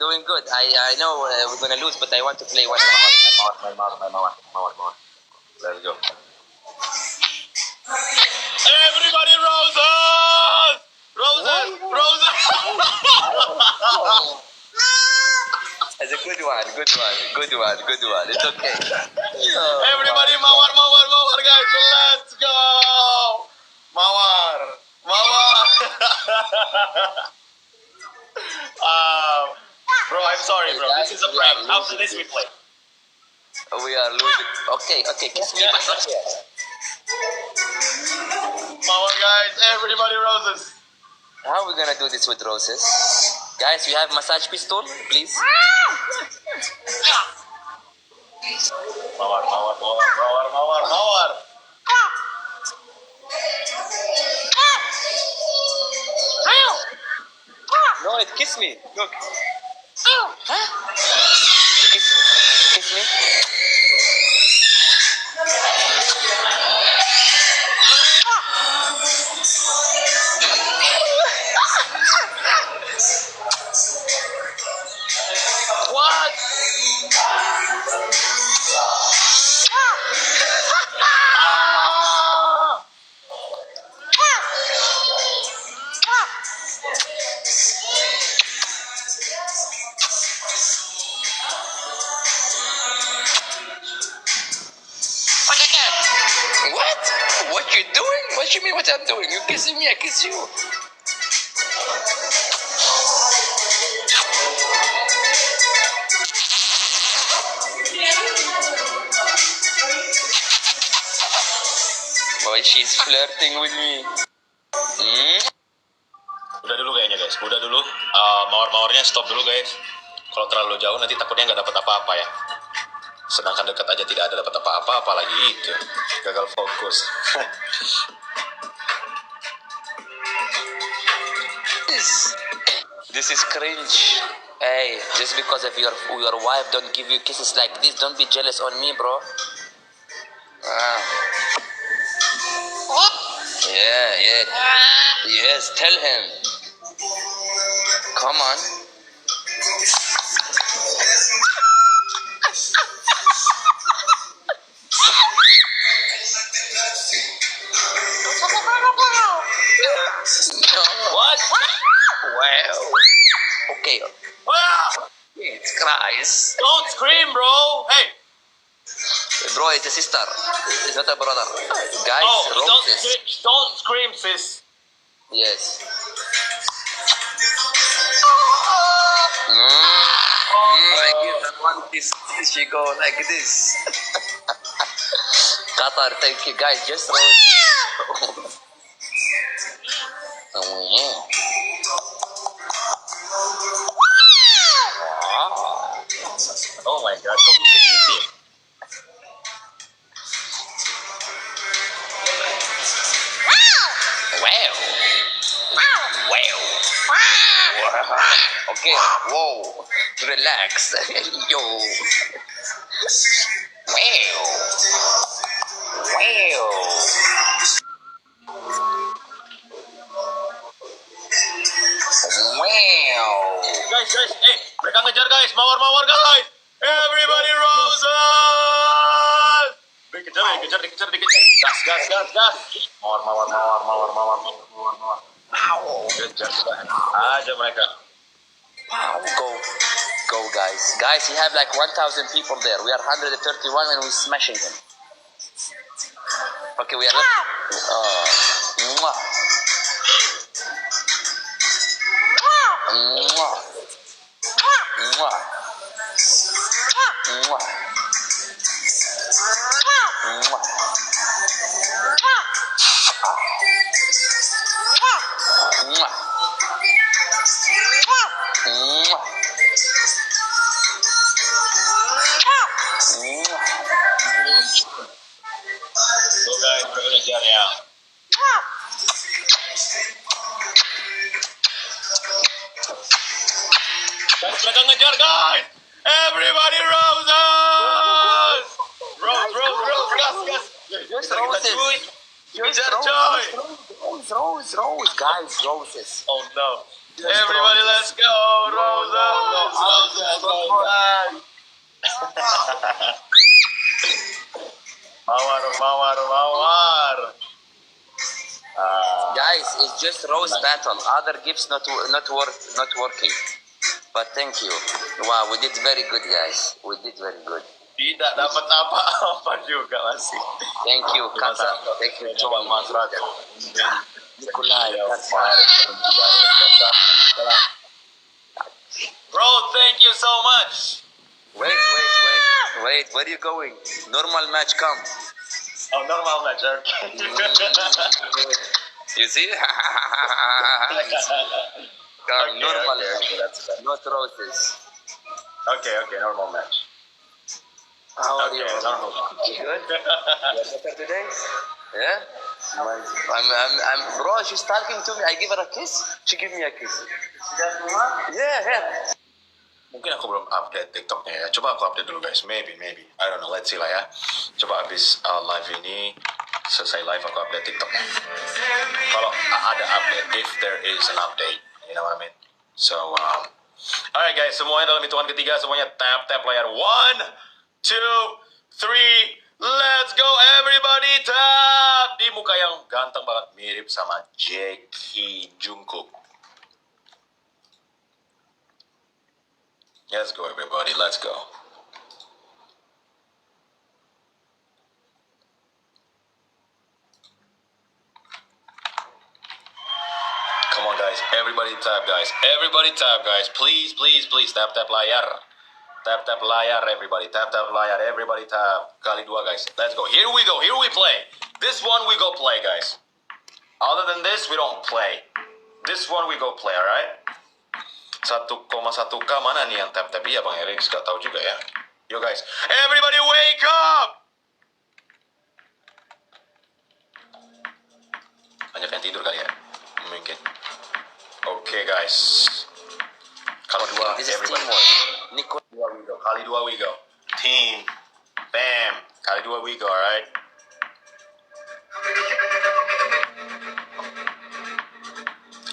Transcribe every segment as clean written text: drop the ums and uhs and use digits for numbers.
doing good. I know we're gonna lose, but I want to play one. My. Let's go. Everybody, roses! Roses! That's a good one. It's okay. Everybody, mawar, guys. Let's go. Mawar. Bro, I'm sorry, bro. This is a prank. After this, we play. We are losing. Okay. Kiss me. Mawar, guys. Everybody, roses. How are we gonna do this with roses? Guys, we have massage pistol, please. Mawar. No, it kiss me. Look. Huh? Kiss me. What? What you doing? What you mean what I'm doing? You kissing me, I kiss you. Boy, she's flirting with me. Udah dulu kayaknya guys, udah dulu. Mawar-mawarnya stop dulu guys. Kalau terlalu jauh nanti takutnya nggak dapat apa-apa ya. Sedangkan dekat aja tidak ada dapat apa-apa, apalagi itu gagal fokus. This is cringe. Hey, just because of your wife don't give you kisses like this, don't be jealous on me, bro. Yeah. Yes, tell him. Come on. What? Wow. Okay. It cries. Don't scream, bro. Hey. Bro, it's a sister. It's not a brother. Guys, don't scream, sis. Yes. I give her one kiss. She go like this. Qatar, thank you, guys. Just roll. Oh my God, kok bisa gitu ya? Wow. Okay, whoa, relax. Yo. Wow. Guys, mereka ngejar guys, mawar guys. Everybody roses. Dikejar. Gas. Mawar. Kejar aja mereka. Go guys. Guys, we have like 1,000 people there. We are 131 and we're smashing him. Okay, we are left. Go guys, we're gonna get out. Guys, mereka ngejar guys. Everybody roses. Gas. Just roses. Roses, guys, roses. Oh no. Everybody, let's go. Rosa. Mawar. Guys, it's just rose battle. Other gifts not working. But thank you. Wow, we did very good, guys. We did very good. Tidak dapat apa-apa juga masih. Thank you, Kata. Thank you, John. Nikolai. Bro, thank you so much. Wait. Where are you going? Normal match, come. Oh, normal match, okay. You see? Come, normal match. Not roses. Okay, normal match. How are you? Normal. You good? You're better today? Yeah? I'm bro, she's talking to me. I give her a kiss. She give me a kiss. Yeah. Mungkin aku belum update TikToknya ya. Coba aku update dulu guys. Maybe. I don't know. Let's see lah ya. Coba habis live ini selesai live aku update TikToknya. Kalau ada update, if there is an update, you know what I mean. So, alright guys, semuanya dalam hitungan ketiga, semuanya tap layar. 1, 2, 3. Let's go everybody, tap di muka yang ganteng banget, mirip sama Jackie Jungkook. Let's go everybody, let's go. Come on guys, everybody tap guys. Please, tap layar. Tap layar everybody, tap everybody tap. Kali 2 guys, let's go. Here we play. This one we go play guys. Other than this, we don't play. This one we go play, alright? 1,1k mana nih yang tap? Iya Bang Erik, gak tahu juga ya. Yo guys, everybody wake up! Banyak yang tidur kali ya? Mungkin. Okay guys. Kali 2, everybody. Kali 2 we go. Team. Bam. Kali 2 we go, alright?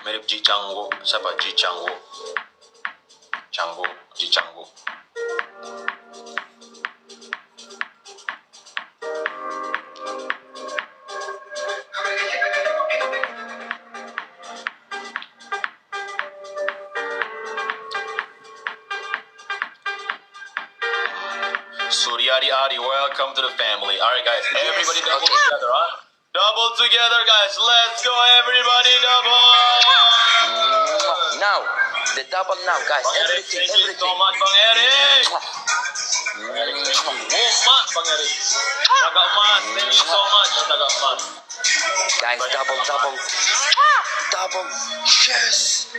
Mirip Ji Changwoo. Siapa Ji Changwoo? Ji Changwoo. Ari, welcome to the family. Alright guys, everybody double together, huh? Double together guys, let's go everybody double! Now, the double now guys, Bang everything. Thank you so much Bang Erik! Bang Erik. Naga emas, thank you so much Naga emas. Guys, double. Yes!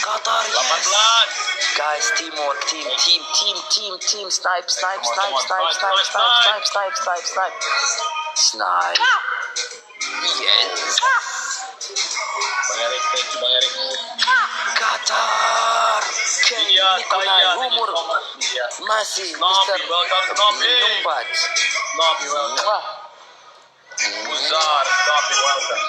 Qatar, yes! 18. Guys, teamwork, team. Snipe. Snipe. Yes! Bang Erik, thank you Bang Erik. Qatar! Nikolai, Humor, Masih, Mr. Numbat. Nopi, welcome. Buzar, Nopi, welcome.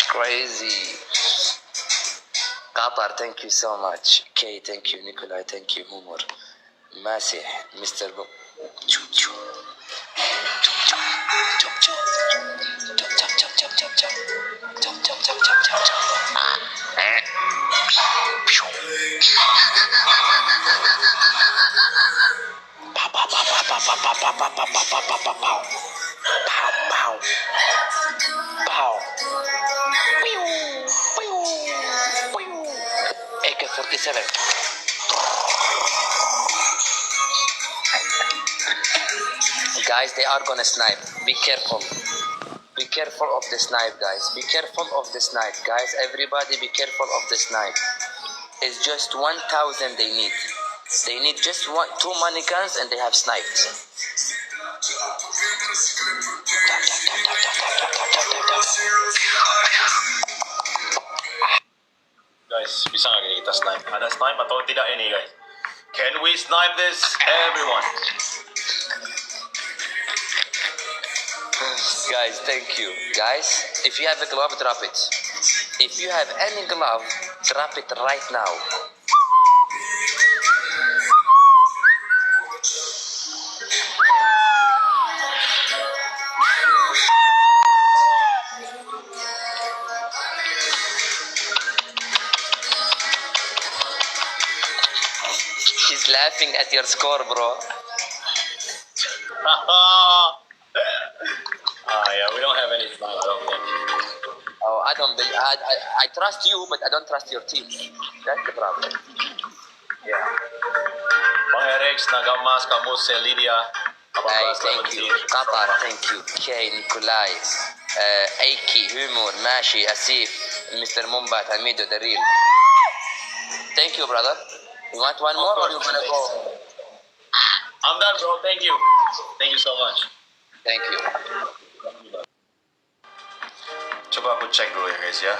Crazy. Qatar, thank you so much. Kay, thank you. Nikolai, thank you. Humor. Masih, Mr. Bo. Chop. AK-47. Guys, they are gonna snipe. Be careful. Be careful of the snipe, guys. Be careful of the snipe, guys. Everybody be careful of the snipe. It's just 1,000 they need. They need just 2 mannequins and they have sniped. Guys, bisa nggak kita snipe? Ada snipe atau tidak ini guys? Can we snipe this, everyone? Guys, thank you. Guys, if you have a glove, drop it. If you have any glove, drop it right now. She's laughing at your score, bro. Yeah, we don't have any snipe, I don't think. Oh, I don't. I trust you, but I don't trust your team. That's the problem. Yeah. Bang Rex, Nagamas, Kamus, Lydia. Hey, thank you. Qatar, thank you. Kay, Nikolai, Aiki, Humor, Mashi, Asif, Mr. Mumbat, Hamido, the real. Thank you, brother. You want one more or you gonna go? I'm done, bro. Thank you. Thank you so much. Thank you. Coba aku cek dulu ya guys ya.